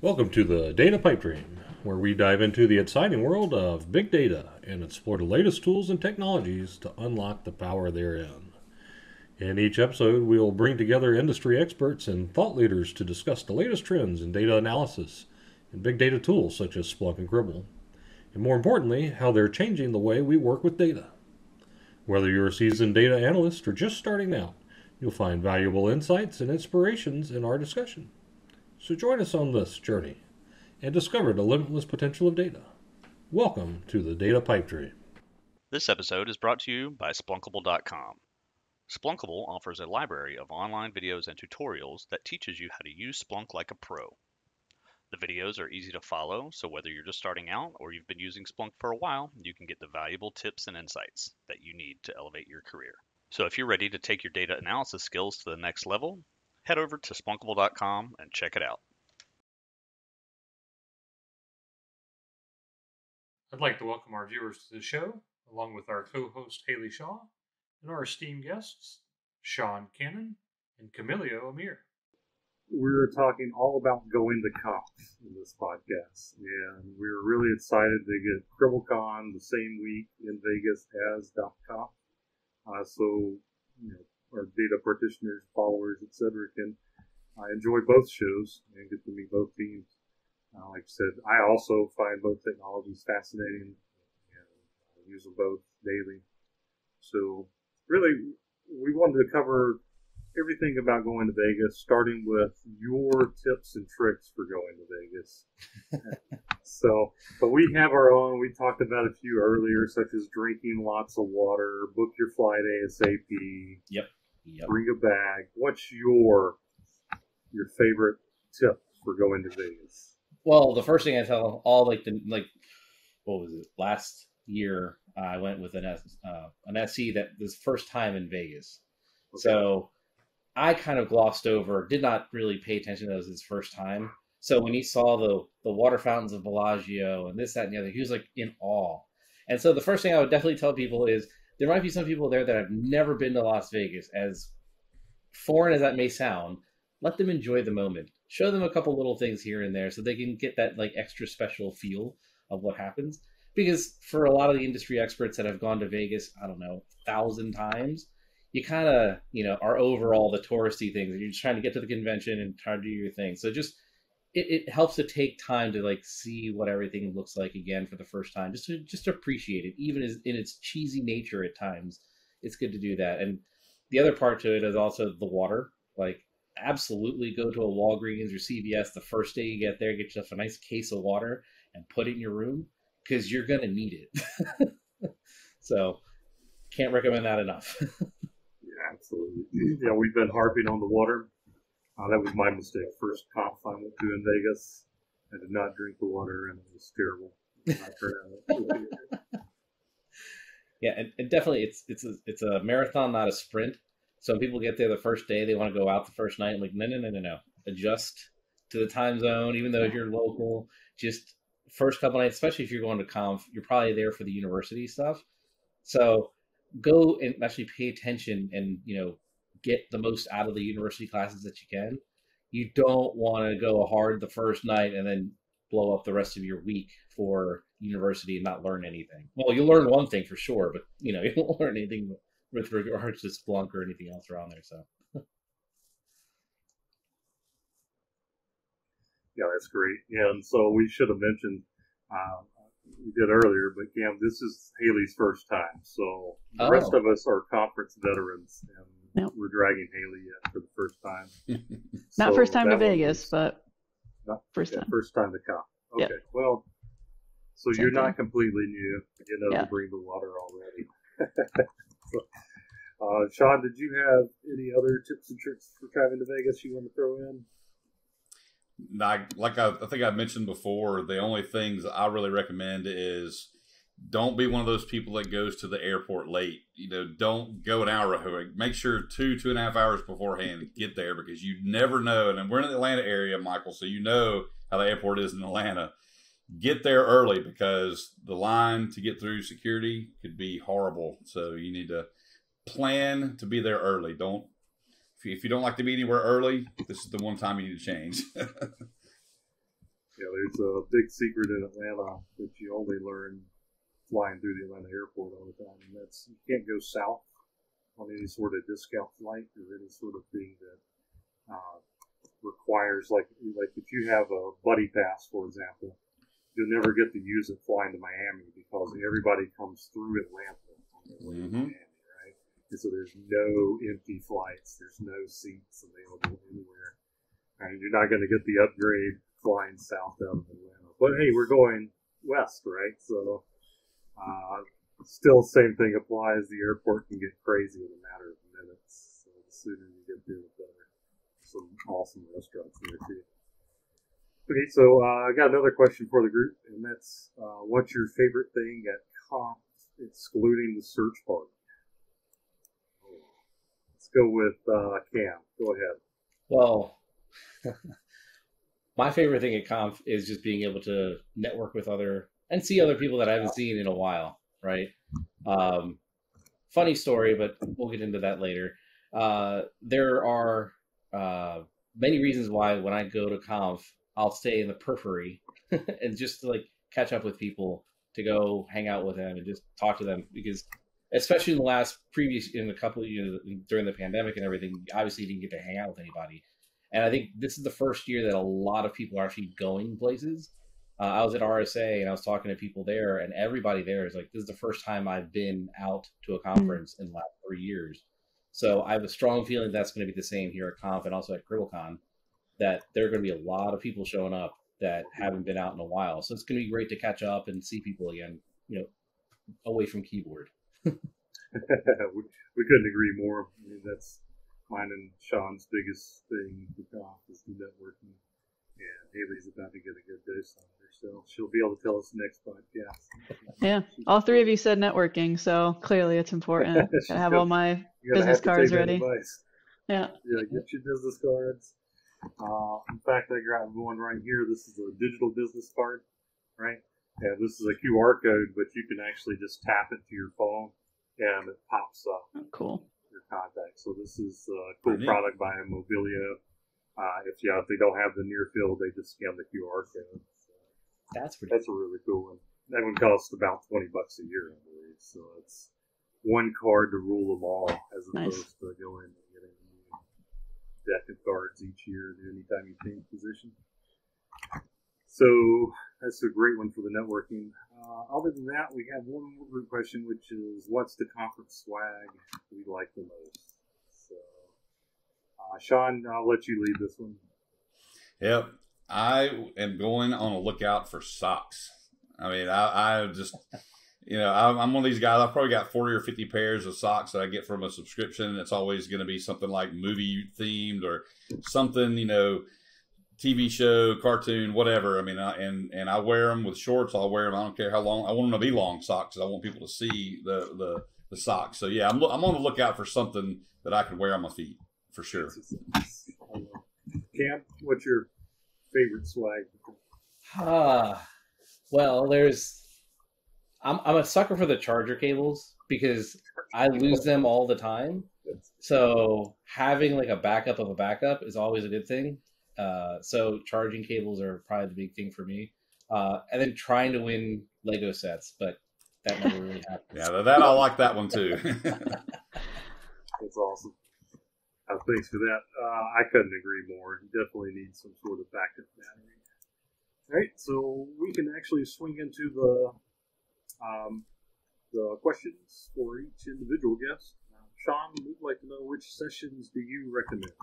Welcome to the Data Pipe Dream, where we dive into the exciting world of big data and explore the latest tools and technologies to unlock the power therein. In each episode, we'll bring together industry experts and thought leaders to discuss the latest trends in data analysis and big data tools such as Splunkable, and more importantly, how they're changing the way we work with data. Whether you're a seasoned data analyst or just starting out, you'll find valuable insights and inspirations in our discussion. So join us on this journey and discover the limitless potential of data. Welcome to the Data Pipe Dream. This episode is brought to you by Splunkable.com. Splunkable offers a library of online videos and tutorials that teaches you how to use Splunk like a pro. The videos are easy to follow, so whether you're just starting out or you've been using Splunk for a while, you can get the valuable tips and insights that you need to elevate your career. So if you're ready to take your data analysis skills to the next level, head over to Splunkable.com and check it out. I'd like to welcome our viewers to the show, along with our co-host Hailie Shaw and our esteemed guests, Shawn and Camilio Amir. We're talking all about going to Conf in this podcast, and we're really excited to get CribbleCon the same week in Vegas as .conf. So, our data practitioners, followers, etc., can enjoy both shows and get to meet both teams. Like I said, I also find both technologies fascinating and use them both daily. So, really, we wanted to cover everything about going to Vegas, starting with your tips and tricks for going to Vegas. But we have our own. We talked about a few earlier, such as drinking lots of water, book your flight ASAP. Yep. Bring a bag. What's your favorite tip for going to Vegas? Well, the first thing I tell all what was it? Last year I went with an SE that was first time in Vegas. Okay. So I kind of glossed over, did not really pay attention to it was his first time. So when he saw the water fountains of Bellagio and this, that, and the other, he was like in awe. And so the first thing I would definitely tell people is there might be some people there that have never been to Las Vegas. As foreign as that may sound, let them enjoy the moment. Show them a couple little things here and there so they can get that like extra special feel of what happens. Because for a lot of the industry experts that have gone to Vegas, I don't know, 1,000 times, you kind of, are over all the touristy things. You're just trying to get to the convention and try to do your thing. So just, it helps to take time to like see what everything looks like again for the first time, just to appreciate it, even as in its cheesy nature at times. It's good to do that. And the other part to it is also the water. Like, absolutely go to a Walgreens or CVS the first day you get there, get yourself a nice case of water and put it in your room because you're going to need it. So can't recommend that enough. Yeah, absolutely. Yeah, we've been harping on the water. That was my mistake. First Conf I went to in Vegas, I did not drink the water, and it was terrible. Yeah, and definitely it's a marathon, not a sprint. So when people get there the first day, they want to go out the first night. I'm like, no. Adjust to the time zone, even though you're local. Just first couple nights, especially if you're going to Conf, you're probably there for the university stuff. So go and actually pay attention and, get the most out of the university classes that you can. You don't want to go hard the first night and then blow up the rest of your week for university and not learn anything. Well, you'll learn one thing for sure, but, you won't learn anything with regards to Splunk or anything else around there. So, yeah, that's great. Yeah, and so we should have mentioned, we did earlier, but Cam, this is Hailie's first time. So the rest of us are conference veterans, and we're dragging Hailie in for the first time. Not first time to Vegas, but first time. First time to Conf. Okay, yep. Well, so you're not completely new. You know to bring the water already. Shawn, did you have any other tips and tricks for traveling to Vegas you want to throw in? I think I mentioned before, the only things I really recommend is don't be one of those people that goes to the airport late. Don't go an hour early. Make sure 2.5 hours beforehand get there, because you never know. And we're in the Atlanta area, Michael, so you know how the airport is in Atlanta. Get there early, because the line to get through security could be horrible. So you need to plan to be there early. If you don't like to be anywhere early, this is the one time you need to change. Yeah, there's a big secret in Atlanta that you only learn flying through the Atlanta airport all the time, and that's you can't go south on any sort of discount flight or any sort of thing that requires, like if you have a buddy pass, for example, you'll never get to use it flying to Miami, because everybody comes through Atlanta on their way to Miami, right? And so there's no empty flights, there's no seats available anywhere, and you're not going to get the upgrade flying south out of Atlanta. But hey, we're going west, right? So still same thing applies. The airport can get crazy in a matter of minutes. So the sooner you get there, the better. Some awesome restaurants there too. Okay, so I got another question for the group, and that's what's your favorite thing at Conf, excluding the search part? Let's go with Cam. Go ahead. Well, my favorite thing at Conf is just being able to network with and see other people that I haven't seen in a while, right? Funny story, but we'll get into that later. There are many reasons why when I go to Conf, I'll stay in the periphery and just to catch up with people, to go hang out with them and just talk to them, because especially in a couple of years during the pandemic and everything, obviously you didn't get to hang out with anybody. And I think this is the first year that a lot of people are actually going places. I was at RSA and I was talking to people there, and everybody there is like, this is the first time I've been out to a conference in the last 3 years. So I have a strong feeling that's going to be the same here at Conf and also at CribbleCon, that there are going to be a lot of people showing up that haven't been out in a while. So it's going to be great to catch up and see people again, away from keyboard. we couldn't agree more. I mean, that's mine and Shawn's biggest thing with Conf is the networking. And Hailie's about to get a good dose on her, so she'll be able to tell us next podcast. Yeah, all three of you said networking, so clearly it's important. Gotta have all my business cards ready. Yeah. Yeah, get your business cards. In fact, I got one right here. This is a digital business card, right? And this is a QR code, but you can actually just tap it to your phone, and it pops up. Oh, cool. Your contact. So this is a cool product by Mobilio. If they don't have the near field, they just scan the QR code. So that's a really cool one. That one costs about $20 a year, I believe. So it's one card to rule them all, as opposed to going and getting a new deck of cards each year anytime you change position. So that's a great one for the networking. Other than that, we have one more group question, which is, what's the conference swag we like the most? So, Shawn, I'll let you lead this one. Yep. I am going on a lookout for socks. I mean, I just, I'm one of these guys. I've probably got 40 or 50 pairs of socks that I get from a subscription. It's always going to be something like movie themed or something, TV show, cartoon, whatever. I mean, and I wear them with shorts. I'll wear them. I don't care how long. I want them to be long socks. I want people to see the socks. So yeah, I'm on the lookout for something that I can wear on my feet for sure. Cam, what's your favorite swag? Well, I'm a sucker for the charger cables because I lose them all the time. So having like a backup of a backup is always a good thing. So charging cables are probably the big thing for me. And then trying to win Lego sets, but that never really happens. Yeah, that I like that one too. That's awesome. Thanks for that. I couldn't agree more. You definitely need some sort of backup battery. All right, so we can actually swing into the questions for each individual guest. Shawn, we'd like to know, which sessions do you recommend?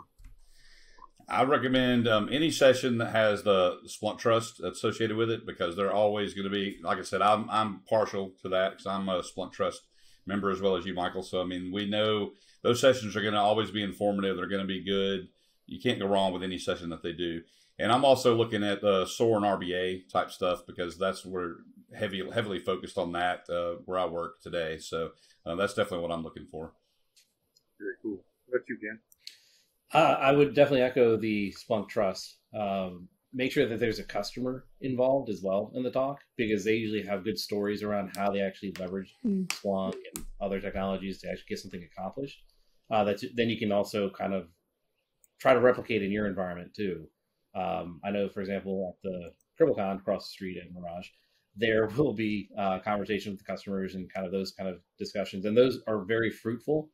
I recommend any session that has the Splunk Trust associated with it, because they're always going to be, like I said, I'm partial to that because I'm a Splunk Trust member as well as you, Michael. So, I mean, we know those sessions are going to always be informative. They're going to be good. You can't go wrong with any session that they do. And I'm also looking at the SOAR and RBA type stuff, because that's where heavily focused on that where I work today. So that's definitely what I'm looking for. Very cool. What about you, Ken? I would definitely echo the Splunk trust. Make sure that there's a customer involved as well in the talk, because they usually have good stories around how they actually leverage Splunk and other technologies to actually get something accomplished. Then you can also kind of try to replicate in your environment too. I know, for example, at the CribbleCon across the street at Mirage, there will be conversation with the customers and kind of those kind of discussions. And those are very fruitful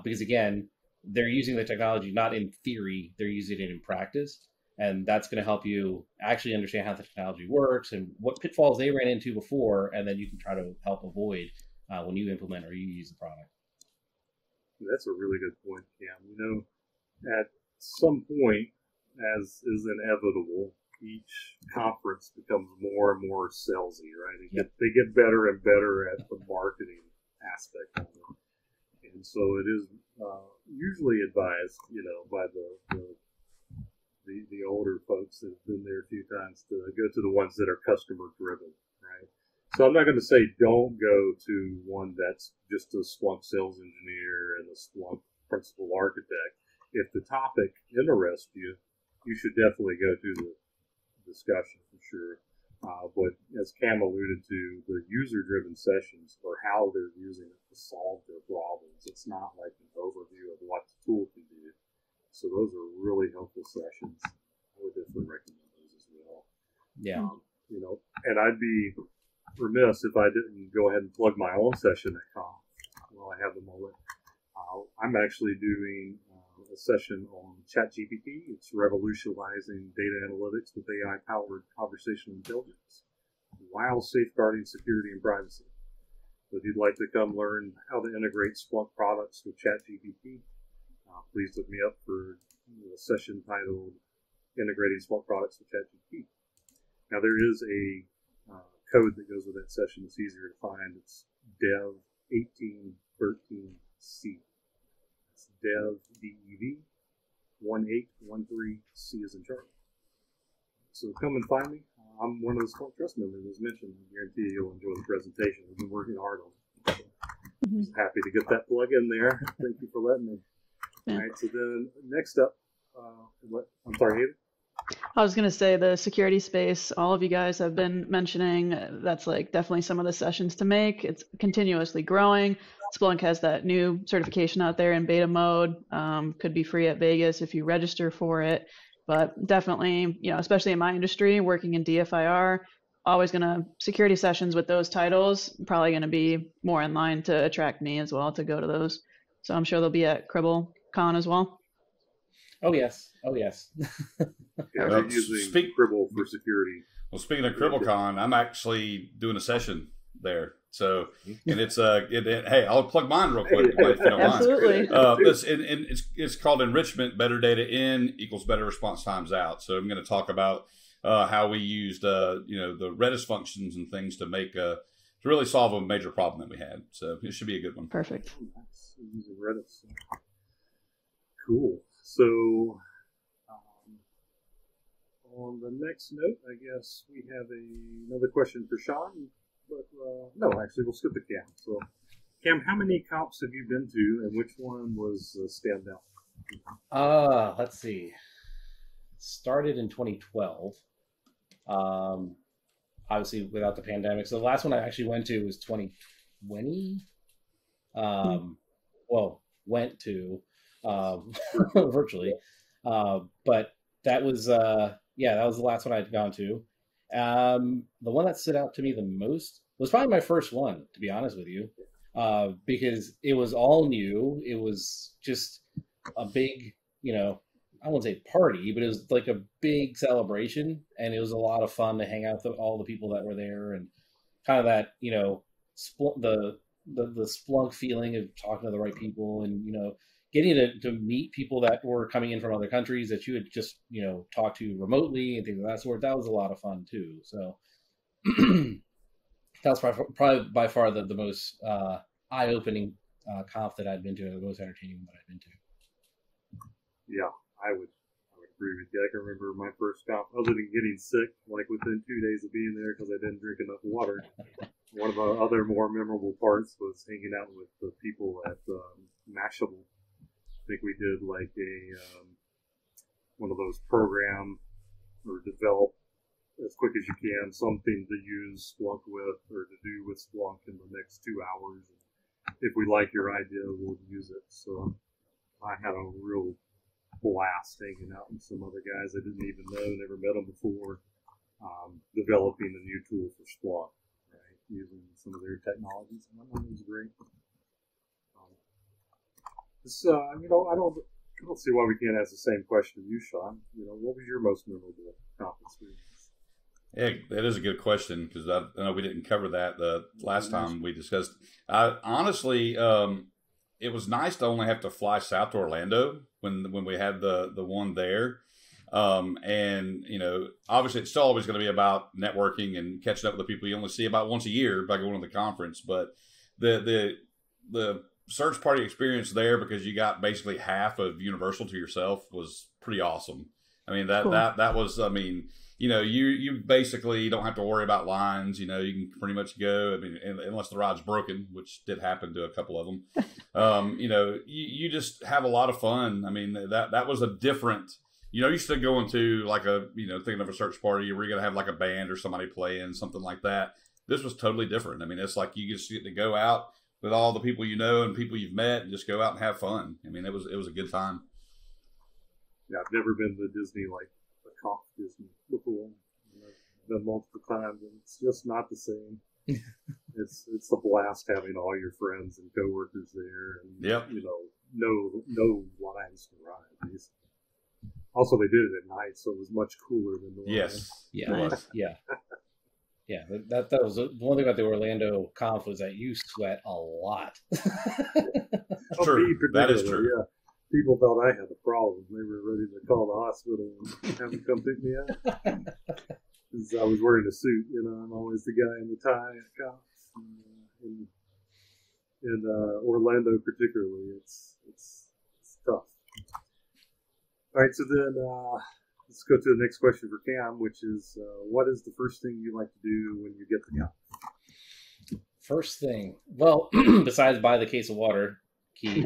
because, again, they're using the technology not in theory, they're using it in practice. And that's going to help you actually understand how the technology works and what pitfalls they ran into before. And then you can try to help avoid when you implement or you use the product. That's a really good point, Cam. You know, at some point, as is inevitable, each conference becomes more and more salesy, right? They get better and better at the marketing aspect of it. And so it is usually advised, you know, by the older folks that have been there a few times to go to the ones that are customer driven, right? So I'm not going to say don't go to one that's just a Splunk sales engineer and a Splunk principal architect. If the topic interests you, you should definitely go to the discussion for sure. But as Cam alluded to, the user-driven sessions are how they're using it to solve their problems. It's not like an overview of what the tool can do. So those are really helpful sessions. I would definitely recommend those as well. Yeah. You know, and I'd be remiss if I didn't go ahead and plug my own session at Conf while I have the moment. I'm actually doing a session on ChatGPT. It's revolutionizing data analytics with AI-powered conversational intelligence while safeguarding security and privacy. So if you'd like to come learn how to integrate Splunk products with ChatGPT, please look me up for a session titled Integrating Splunk Products with ChatGPT. Now, there is a code that goes with that session. It's easier to find. It's Dev 1813C. It's Dev, DEV 1813C as in Charlie. So come and find me. I'm one of the Splunk Trust members, as mentioned. I guarantee you'll enjoy the presentation. We've been working hard on it. So just happy to get that plug in there. Thank you for letting me. Yeah. All right, so then next up, I'm sorry, Hayden? I was going to say the security space, all of you guys have been mentioning, that's like definitely some of the sessions to make. It's continuously growing. Splunk has that new certification out there in beta mode. Could be free at Vegas if you register for it. But definitely, you know, especially in my industry, working in DFIR, security sessions with those titles, probably going to be more in line to attract me as well to go to those. So I'm sure they'll be at CribbleCon as well. Oh, yes. Oh, yes. Yeah, they're using Cribble for security. Well, speaking of CribbleCon, I'm actually doing a session there. So, and it's hey, I'll plug mine real quick. If you don't Absolutely. Mind. It's called Enrichment: Better Data In equals Better Response Times Out. So I'm going to talk about how we used the Redis functions and things to make to really solve a major problem that we had. So it should be a good one. Perfect. Using Redis. Cool. So on the next note, I guess we have another question for Shawn. But no, actually, we'll skip the Cam. So, Cam, how many comps have you been to, and which one was standout? Let's see. Started in 2012. Obviously, without the pandemic. So the last one I actually went to was 2020. Well, went to virtually, but that was that was the last one I'd gone to. The one that stood out to me the most was probably my first one, to be honest with you, because it was all new. It was just a big, I won't say party, but it was like a big celebration, and it was a lot of fun to hang out with all the people that were there, and kind of that, the Splunk feeling of talking to the right people, and getting to meet people that were coming in from other countries that you had just talked to remotely and things of that sort. That was a lot of fun too. So that was probably by far the most eye-opening conf that I'd been to, the most entertaining that I'd been to. Yeah, I would agree with you. I can remember my first comp, other than getting sick, like within 2 days of being there because I didn't drink enough water. One of the other more memorable parts was hanging out with the people at Mashable. I think we did like a one of those program or develop as quick as you can something to use Splunk with or to do with Splunk in the next 2 hours. If we like your idea, we'll use it. So I had a real blast hanging out with some other guys I didn't even know, never met them before, developing a new tool for Splunk, right? Using some of their technologies. And that one was great. I don't see why we can't ask the same question to you, Shawn. What was your most memorable comp experience? Yeah, that is a good question because I know we didn't cover that the last time we discussed. Honestly, it was nice to only have to fly south to Orlando when we had the one there. And obviously it's still always going to be about networking and catching up with the people you only see about once a year by going to the conference. But the search party experience there, because you got basically half of Universal to yourself, was pretty awesome. I mean, that was, you basically don't have to worry about lines. You can pretty much go. I mean, unless the ride's broken, which did happen to a couple of them. You just have a lot of fun. I mean, that was a different. Used to go into like thinking of a search party, where you're gonna have like a band or somebody playing something like that. This was totally different. I mean, it's like you just get to go out with all the people and people you've met, and just go out and have fun. I mean, it was a good time. Yeah, I've never been to Disney like a Conf Disney before. I've been multiple times, and it's just not the same. It's a blast having all your friends and coworkers there, and no lines to ride. Basically. Also, they did it at night, so it was much cooler than normal. Yes, yeah. That was one thing about the Orlando Conf was that you sweat a lot. True. That is true. Yeah. People thought I had a problem. They were ready to call the hospital and have them come pick me up. Because I was wearing a suit, I'm always the guy in the tie at Conf. In Orlando particularly, it's tough. All right, so then let's go to the next question for Cam, which is, what is the first thing you like to do when you get the Conf? First thing, well, besides buy the case of water, key,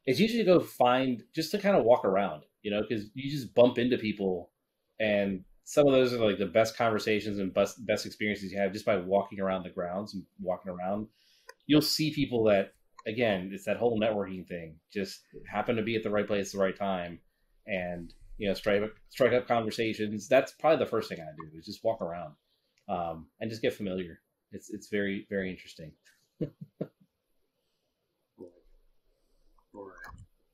it's usually to go find, just to kind of walk around, because you just bump into people, and some of those are like the best conversations and best experiences you have just by walking around the grounds and walking around. You'll see people that, again, it's that whole networking thing, just happen to be at the right place at the right time, and strike up conversations. That's probably the first thing I do, is just walk around and just get familiar. It's very, very interesting. All right.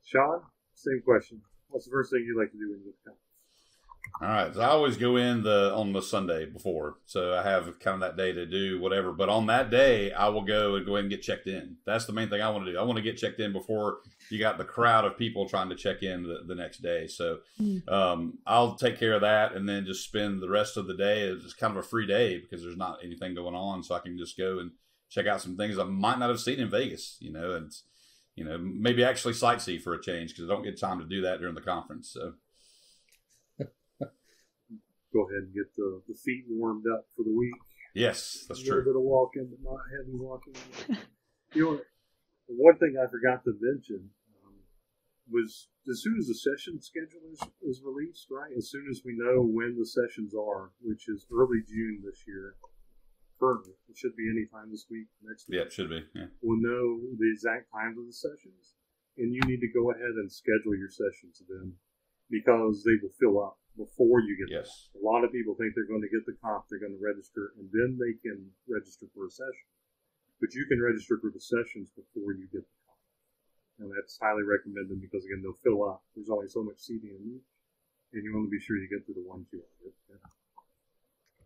Shawn, same question. What's the first thing you like to do when you get the Conf? All right. So I always go in on the Sunday before. So I have kind of that day to do whatever. But on that day, I will go ahead and get checked in. That's the main thing I want to do. I want to get checked in before you got the crowd of people trying to check in the next day. So I'll take care of that, and then just spend the rest of the day as just kind of a free day, because there's not anything going on. So I can just go and check out some things I might not have seen in Vegas, and maybe actually sightsee for a change, because I don't get time to do that during the conference. So go ahead and get the feet warmed up for the week. Yes, that's true. A little bit of walking, but not heavy walking. One thing I forgot to mention was, as soon as the session schedule is released, right? As soon as we know when the sessions are, which is early June this year, currently, it should be any time this week, next week. Yeah, it should be. Yeah. We'll know the exact times of the sessions, and you need to go ahead and schedule your sessions then, because they will fill up before you get there. A lot of people think they're going to get the Conf, they're going to register, and then they can register for a session. But you can register for the sessions before you get the Conf. And that's highly recommended, because, again, they'll fill up. There's only so much seating in each, and you want to be sure you get to the ones you want to get.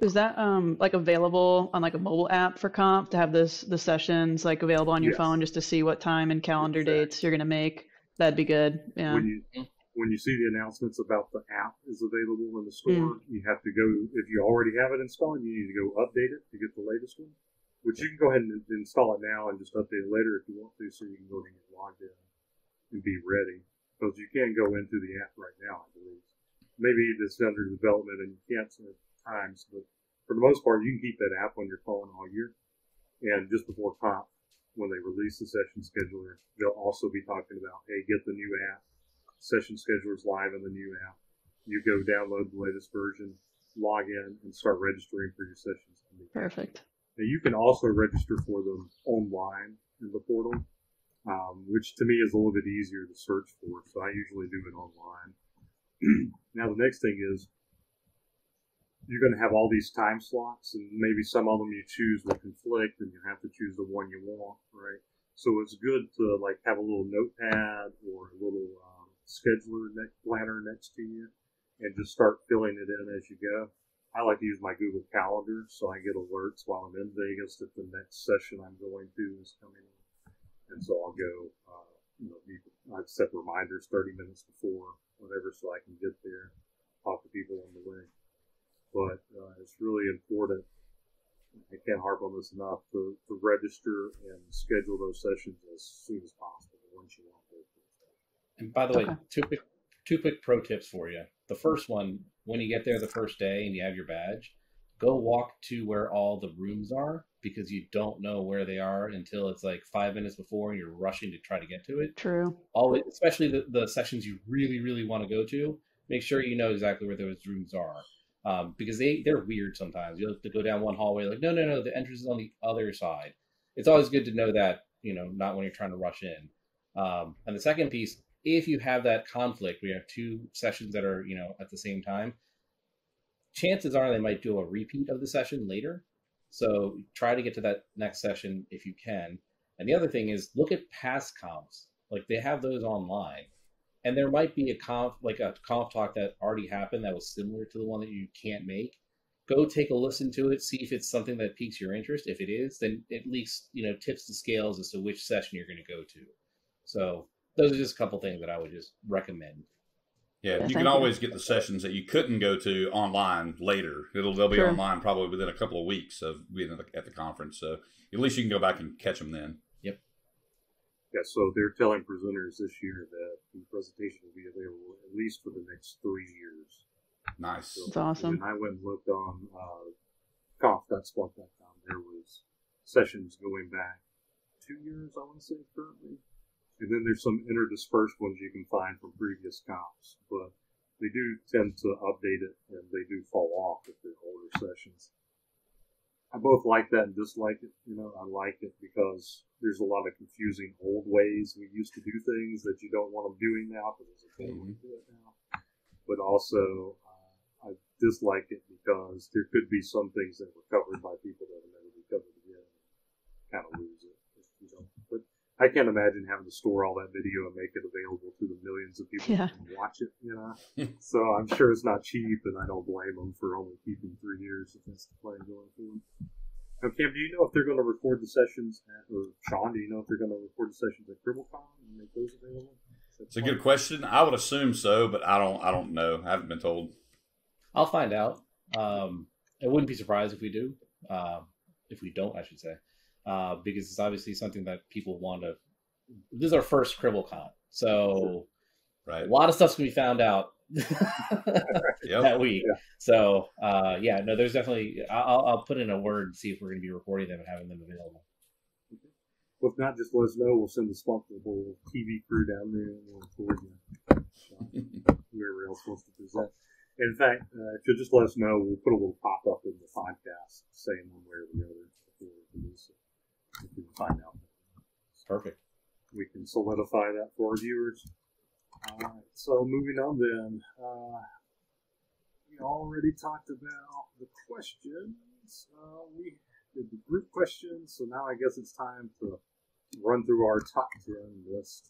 Is that like available on like a mobile app for Conf to have the sessions like available on your phone, just to see what time and calendar dates you're going to make? That'd be good. Yeah. When you see the announcements about the app is available in the store, you have to go, if you already have it installed, you need to go update it to get the latest one, which you can go ahead and install it now and just update it later if you want to, so you can go ahead and get logged in and be ready. because you can go into the app right now, I believe. Maybe it's under development and you can't at times, but for the most part, you can keep that app on your phone all year. And just before Conf, when they release the session scheduler, they'll also be talking about, hey, get the new app. Session scheduler's live in the new app. You go download the latest version, log in, and start registering for your sessions. Perfect. Now, you can also register for them online in the portal, which to me is a little bit easier to search for, so I usually do it online. Now, the next thing is you're going to have all these time slots, and maybe some of them you choose will conflict, and you have to choose the one you want, right? So it's good to like have a little notepad or a little scheduler planner next to you, and just start filling it in as you go. I like to use my Google Calendar, so I get alerts while I'm in Vegas that the next session I'm going to is coming in. And so I'll go, I've set reminders 30 minutes before, whatever, so I can get there, talk to people on the way. But it's really important, I can't harp on this enough, to register and schedule those sessions as soon as possible once you want to. And by the way, two quick pro tips for you. The first one, when you get there the first day and you have your badge, go walk to where all the rooms are, because you don't know where they are until it's like 5 minutes before and you're rushing to try to get to it. True. Always, especially the sessions you really, really want to go to, make sure you know exactly where those rooms are. Because they're weird sometimes. You'll have to go down one hallway, like, no, the entrance is on the other side. It's always good to know that, not when you're trying to rush in. And the second piece, if you have that conflict, we have two sessions that are, at the same time, chances are they might do a repeat of the session later. So try to get to that next session if you can. And the other thing is look at past comps. Like they have those online. And there might be a conf talk that already happened that was similar to the one that you can't make. Go take a listen to it, see if it's something that piques your interest. If it is, then at least, tips the scales as to which session you're going to go to. So those are just a couple things that I would just recommend. Yeah, you can always get the sessions that you couldn't go to online later. They'll be online probably within a couple of weeks of being at the conference. So at least you can go back and catch them then. Yep. Yeah, so they're telling presenters this year that the presentation will be available at least for the next 3 years. Nice. So, that's awesome. When I went and looked on conf.splunk.com, there was sessions going back 2 years, I want to say, currently. And then there's some interdispersed ones you can find from previous comps, but they do tend to update it, and they do fall off if they're older sessions. I both like that and dislike it. I like it because there's a lot of confusing old ways we used to do things that you don't want them doing now because there's a better way to do it now. But also, I dislike it because there could be some things that were covered by people that will never be covered again. Kind of lose it. But I can't imagine having to store all that video and make it available to the millions of people who can watch it, So I'm sure it's not cheap, and I don't blame them for only keeping 3 years if that's the plan going forward. Now, Cam, do you know if they're going to record the sessions or Shawn, do you know if they're going to record the sessions at CribbleCon and make those available? It's a good question. I would assume so, but I don't know. I haven't been told. I'll find out. I wouldn't be surprised if we do. If we don't, I should say. Because it's obviously something that people want to. This is our first CribbleCon, so right. A lot of stuff's gonna be found out that week. Yeah. So there's definitely. I'll put in a word and see if we're going to be recording them and having them available. Well, if not, just let us know. We'll send the Splunkable TV crew down there and we'll record you. Whoever else wants to present. In fact, if you'll just let us know, we'll put a little pop up in the podcast saying one way or the other before we release it. If we can find out. Perfect. We can solidify that for our viewers. So moving on then, we already talked about the questions. We did the group questions, so now I guess it's time to run through our top 10 list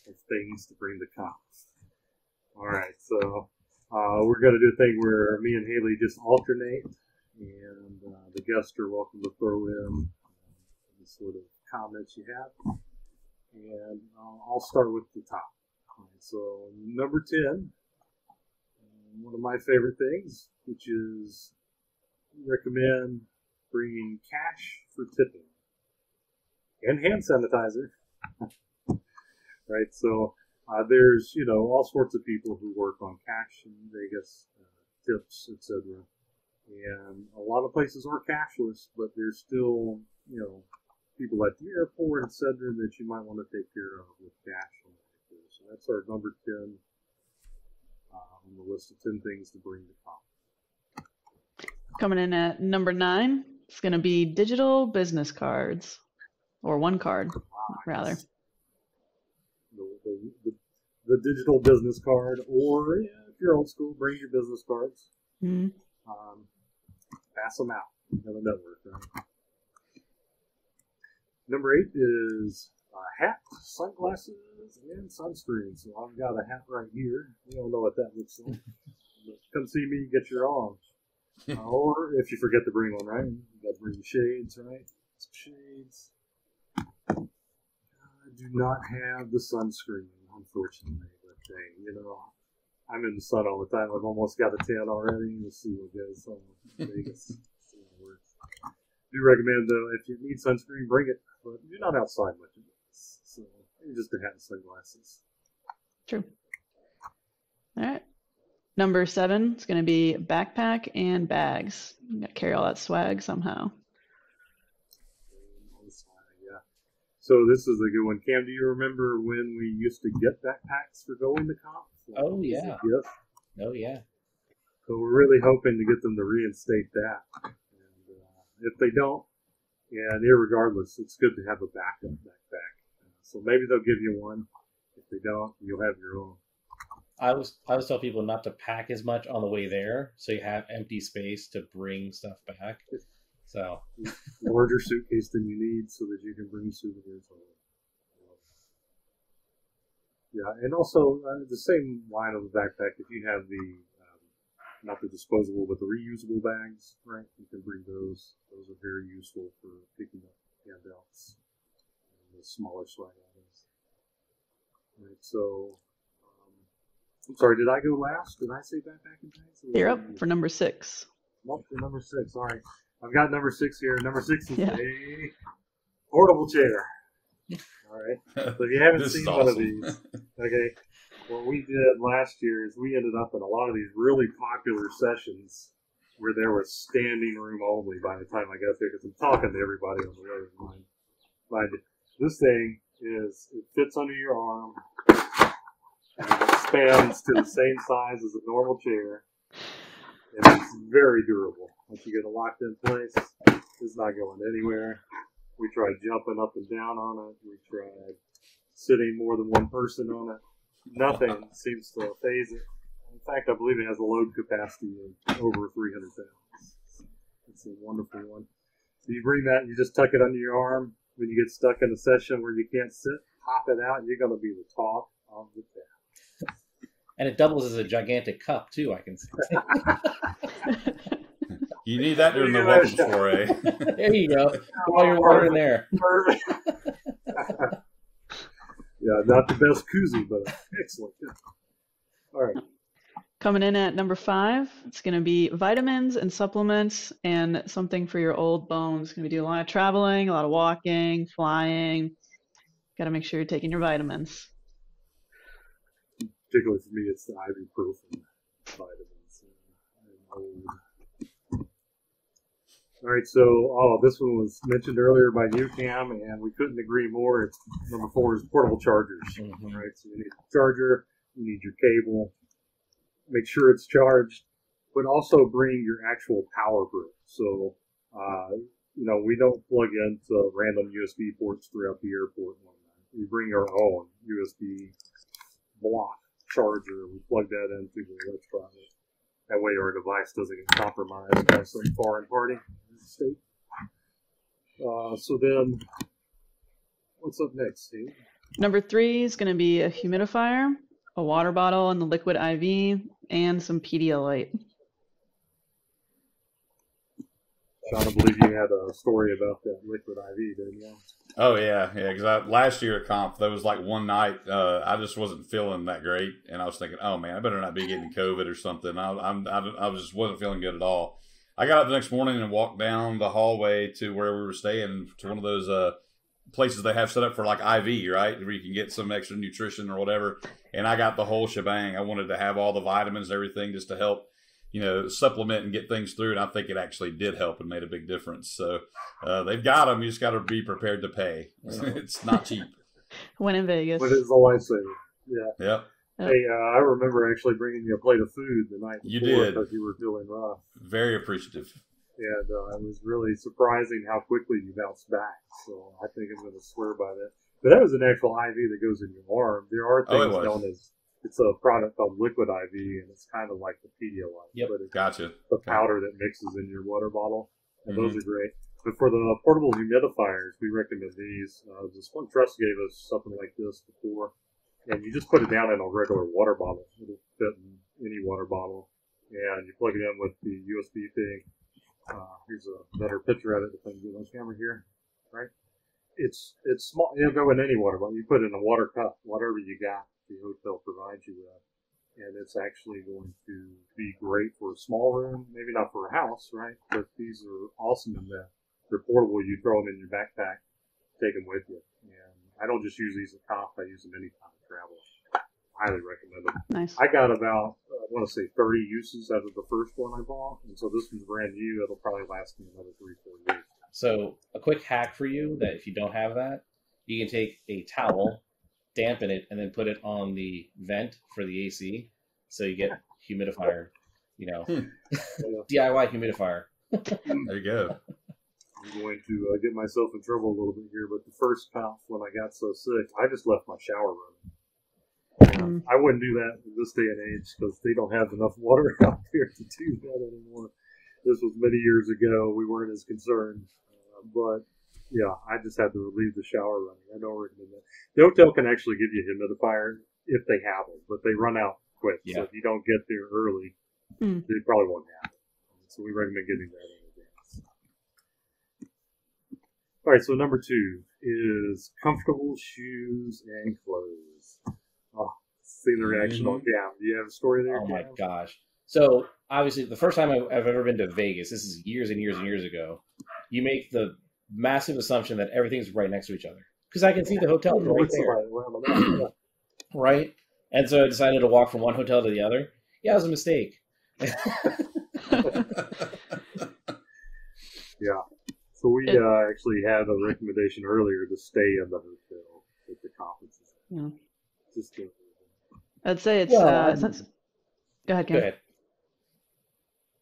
of things to bring to Conf. All right, so we're going to do a thing where me and Hailie just alternate, and the guests are welcome to throw in any sort of comments you have. And I'll start with the top. All right, so number 10, one of my favorite things, which is recommend bringing cash for tipping and hand sanitizer. Right, so There's, all sorts of people who work on cash in Vegas, tips, etc. And a lot of places are cashless, but there's still, people at the airport, etc. that you might want to take care of with cash. So that's our number 10 on the list of 10 things to bring to Conf. Coming in at number 9, it's going to be digital business cards, or one card, rather. The digital business card, or if you're old school, bring your business cards. Mm-hmm. Pass them out. You have a network, right? Number 8 is a hat, sunglasses, and sunscreen. So I've got a hat right here. You don't know what that looks like. But come see me, get your own. Or if you forget to bring one, right? You got to bring your shades, right? Some shades. I do not have the sunscreen, unfortunately. But I'm in the sun all the time. I've almost got a tan already. We'll see what goes on in Vegas. See how it works. I do recommend, though, if you need sunscreen, bring it. But you're not outside much of this. So maybe just a hat and sunglasses. True. All right. Number 7 is going to be backpack and bags. You got to carry all that swag somehow. Yeah. So this is a good one. Cam, do you remember when we used to get backpacks for going to Conf? Oh, yeah. Yes. Oh, yeah. So we're really hoping to get them to reinstate that. And if they don't, and irregardless, it's good to have a backup backpack. So maybe they'll give you one. If they don't, you'll have your own. I always tell people not to pack as much on the way there, so you have empty space to bring stuff back. So larger suitcase than you need, so that you can bring souvenirs home. Yeah, and also the same line of the backpack. If you have the not the disposable, but the reusable bags, right? You can bring those. Those are very useful for picking up handouts and the smaller swag items. Right, so. I'm sorry, did I go last? Did I say backpack and bags? You're up for number 6. Up for number 6. All right. I've got number 6 here. Number 6 is a portable chair. All right. So if you haven't seen one of these, okay, what we did last year is we ended up in a lot of these really popular sessions where there was standing room only by the time I got there, because I'm talking to everybody on the way. Mind you, this thing it fits under your arm. And it expands to the same size as a normal chair, and it's very durable. Once you get it locked in place, it's not going anywhere. We tried jumping up and down on it. We tried sitting more than one person on it. Nothing seems to phase it. In fact, I believe it has a load capacity of over 300 pounds. It's a wonderful one. So you bring that, you just tuck it under your arm. When you get stuck in a session where you can't sit, pop it out, and you're going to be the talk of the town. And it doubles as a gigantic cup, too, I can see. You need that during the welcome soiree. There you go. Put all your water in there. Yeah, not the best koozie, but excellent. Yeah. All right. Coming in at number 5, it's going to be vitamins and supplements and something for your old bones. Going to be doing a lot of traveling, a lot of walking, flying. Got to make sure you're taking your vitamins. Particularly for me, it's the ibuprofen vitamins. All right, so this one was mentioned earlier by you, Cam, and we couldn't agree more. It's number 4 is portable chargers. Mm-hmm. Right, so you need a charger, you need your cable. Make sure it's charged, but also bring your actual power brick. So, we don't plug into random USB ports throughout the airport and whatnot. We bring our own USB block charger. We plug that into the electronic. That way our device doesn't get compromised by some foreign party in the state. So then, what's up next, Steve? Number 3 is going to be a humidifier, a water bottle and the liquid IV, and some Pedialyte. Shawn, I believe you had a story about that liquid IV, didn't you? Oh, yeah. Because last year at Conf, there was like one night I just wasn't feeling that great. And I was thinking, oh, man, I better not be getting COVID or something. I just wasn't feeling good at all. I got up the next morning and walked down the hallway to where we were staying to one of those places they have set up for like IV, right? Where you can get some extra nutrition or whatever. And I got the whole shebang. I wanted to have all the vitamins and everything just to help, supplement and get things through. And I think it actually did help and made a big difference. So they've got them. You just got to be prepared to pay. It's not cheap. When in Vegas. But it's a lifesaver. Yeah. Yep. Hey, I remember actually bringing you a plate of food the night before. You did. Because you were feeling rough. Very appreciative. And it was really surprising how quickly you bounced back. So I think I'm going to swear by that. But that was an actual IV that goes in your arm. There are things known as, it's a product called liquid IV, and it's kind of like the Pedialyte. Yep, but it's gotcha. The powder that mixes in your water bottle. And those are great. But for the portable humidifiers, we recommend these. The Splunk Trust gave us something like this before. And you just put it down in a regular water bottle. It'll fit in any water bottle. And you plug it in with the USB thing. Here's a better picture of it if I can get on camera here. Right? It's small. It'll go in any water bottle. You put it in a water cup, whatever you got, the hotel provides you with. And it's actually going to be great for a small room, maybe not for a house, right? But these are awesome in that they're portable. You throw them in your backpack, take them with you. And I don't just use these at Conf, I use them anytime I travel. Highly recommend them. Nice. I got about, I want to say 30 uses out of the first one I bought. And so this one's brand new. It'll probably last me another 3-4 years. So a quick hack for you that if you don't have that, you can take a towel, dampen it, and then put it on the vent for the AC. So you get humidifier, DIY humidifier. There you go. I'm going to get myself in trouble a little bit here, but the first Conf when I got so sick, I just left my shower running. I wouldn't do that in this day and age because they don't have enough water out there to do that anymore. This was many years ago. We weren't as concerned. But, yeah, I just had to leave the shower running. I don't recommend that. The hotel can actually give you a humidifier if they have it, but they run out quick. Yeah. So if you don't get there early, they probably won't have it. So we recommend getting that in advance. All right, so number 2 is comfortable shoes and clothes. Oh, see the reaction on Cam. Do you have a story there? Oh, my gosh. So, obviously, the first time I've ever been to Vegas, this is years and years and years ago, you make the massive assumption that everything's right next to each other. Because I can see the hotel right there. Right? And so I decided to walk from one hotel to the other. Yeah, it was a mistake. Yeah. So we actually had a recommendation earlier to stay in the hotel at the conferences. Yeah. Just to, I'd say it's... Go ahead, Ken. Go ahead.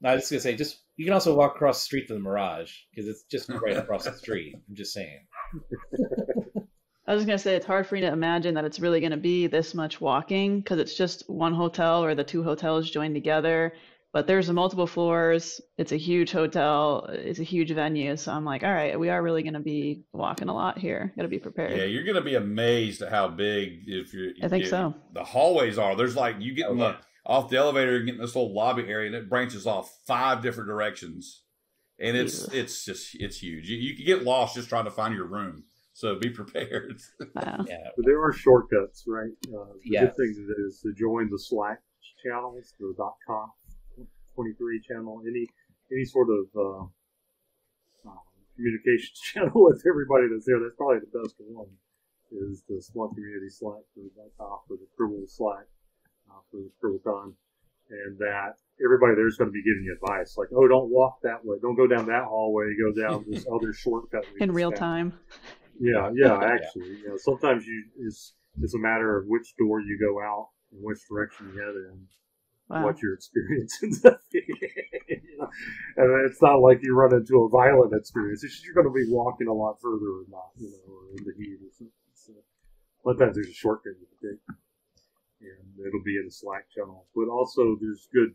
No, I was just going to say, you can also walk across the street to the Mirage, because it's just right across the street. I'm just saying. I was just going to say, it's hard for me to imagine that it's really going to be this much walking, because it's just one hotel or the 2 hotels joined together. But there's multiple floors. It's a huge hotel. It's a huge venue. So I'm like, all right, we are really going to be walking a lot here. Got to be prepared. Yeah, you're going to be amazed at how big I think so. The hallways are. There's like, you get off the elevator and get in this little lobby area, and it branches off 5 different directions. And it's huge. You can get lost just trying to find your room. So be prepared. Wow. Yeah. But there are shortcuts, right? The good thing is to join the Slack channels, the .conf 23 channel, any sort of communications channel with everybody that's there. That's probably the best one, is the Splunk Community Slack for the .conf, or the Cribble Slack for the CribbleCon, and that everybody there is going to be giving you advice, like, oh, don't walk that way, don't go down that hallway, go down this other shortcut in real time. Yeah, actually, sometimes it's a matter of which door you go out and which direction you head in. Wow. What your experience ends up being. And it's not like you run into a violent experience. It's just you're going to be walking a lot further or not, or in the heat or something. So sometimes there's a shortcut you can take, and it'll be in the Slack channel. But also there's good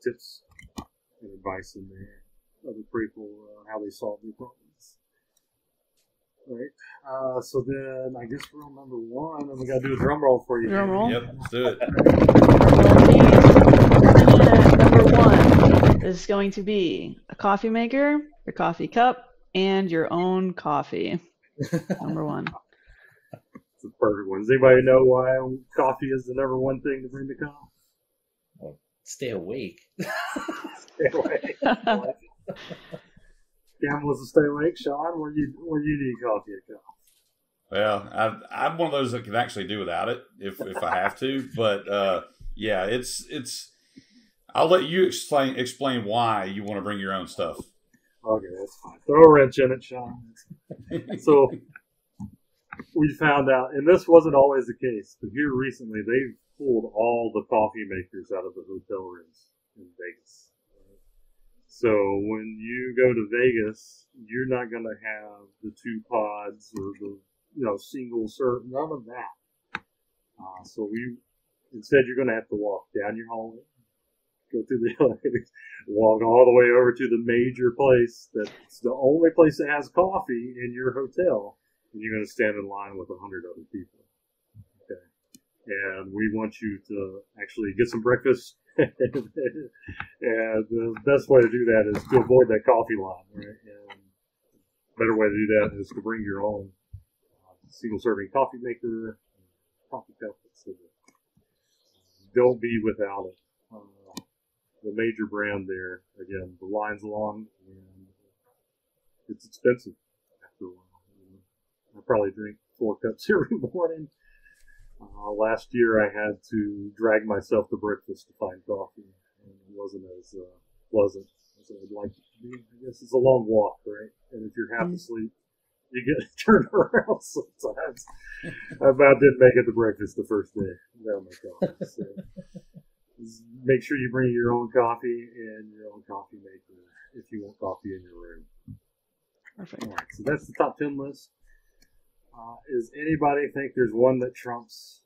tips and advice in there. Other people, how they solve their problems. All right. So then I guess we're on number 1, and we got to do a drum roll for you. Drum roll? Yep, let's do it. Number 1 is going to be a coffee maker, your coffee cup, and your own coffee. Number 1. It's a perfect one. Does anybody know why coffee is the number 1 thing to bring to Conf? Well, stay awake. Stay awake. Cam was to stay awake. Shawn, when you need coffee at Conf? Well, I'm one of those that can actually do without it if I have to. But yeah, it's. I'll let you explain why you want to bring your own stuff. Okay, that's fine. Throw a wrench in it, Shawn. So we found out, and this wasn't always the case, but here recently they've pulled all the coffee makers out of the hotel rooms in Vegas. So when you go to Vegas, you're not going to have the 2 pods or the single serve, none of that. So instead you're going to have to walk down your hallway, go through the elevators, walk all the way over to the major place that's the only place that has coffee in your hotel, and you're going to stand in line with 100 other people. Okay, and we want you to actually get some breakfast. And the best way to do that is to avoid that coffee line, right? And a better way to do that is to bring your own single serving coffee maker, coffee cup, etc. Don't be without it. The major brand there, again, the line's long and it's expensive after a while. I probably drink 4 cups every morning. Last year I had to drag myself to breakfast to find coffee, and it wasn't as pleasant as I'd like it to be. I guess it's a long walk, right? And if you're half asleep, you get turned around sometimes. I about didn't make it to breakfast the first day without my coffee. So make sure you bring your own coffee and your own coffee maker if you want coffee in your room. Perfect. All right, so that's the top 10 list. Is anybody think there's one that trumps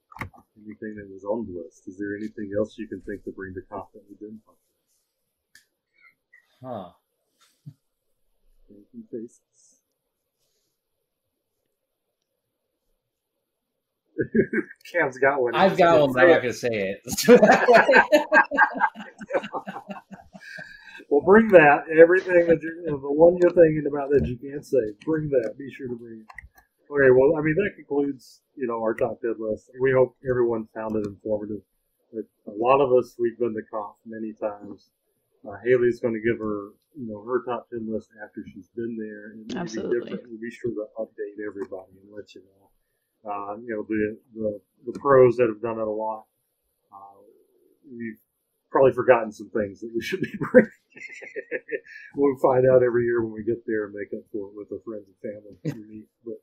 anything that was on the list? Is there anything else you can think to bring to Conf that we didn't talk Huh. Making faces. Cam's got one. I've got one, but I'm not going to say it. Well, bring that. Everything that the one you're thinking about that you can't say, bring that. Be sure to bring it. Okay, well, I mean, that concludes, our top 10 list. We hope everyone found it informative. But a lot of us, we've been to Conf many times. Haley's going to give her, her top 10 list after she's been there. And Absolutely. We'll be sure to update everybody and let you know. The pros that have done it a lot. We've probably forgotten some things that we should be bringing. We'll find out every year when we get there and make up for it with our friends and family we meet. But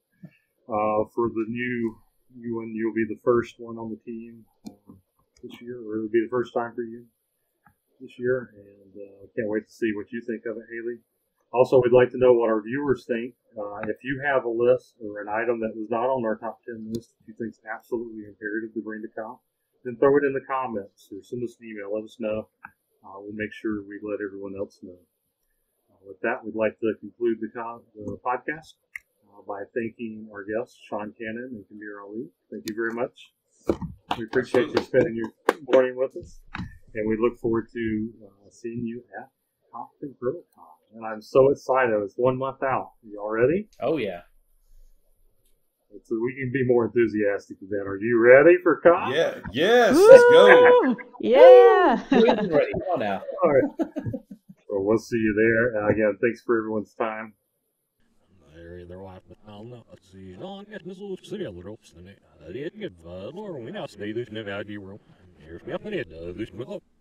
for the new one, you'll be the first one on the team this year, or it'll be the first time for you this year. And can't wait to see what you think of it, Haley. Also, we'd like to know what our viewers think. If you have a list or an item that was not on our top 10 list that you think is absolutely imperative to bring to Conf, then throw it in the comments or send us an email. Let us know. We'll make sure we let everyone else know. With that, we'd like to conclude the podcast by thanking our guests, Shawn Cannon and Amir Ali. Thank you very much. We appreciate you spending your morning with us, and we look forward to seeing you at Conf and GriddleCon. And I'm so excited. It's 1 month out. Y'all ready? Oh, yeah. So we can be more enthusiastic than that. Are you ready for Conf? Yeah. Yes. Let's go. Yeah. Ready. Come on now. All right. Well, we'll see you there. Again, thanks for everyone's time. There var alla sidan så serier det är inget vad vi nästan det är ju. Är det med det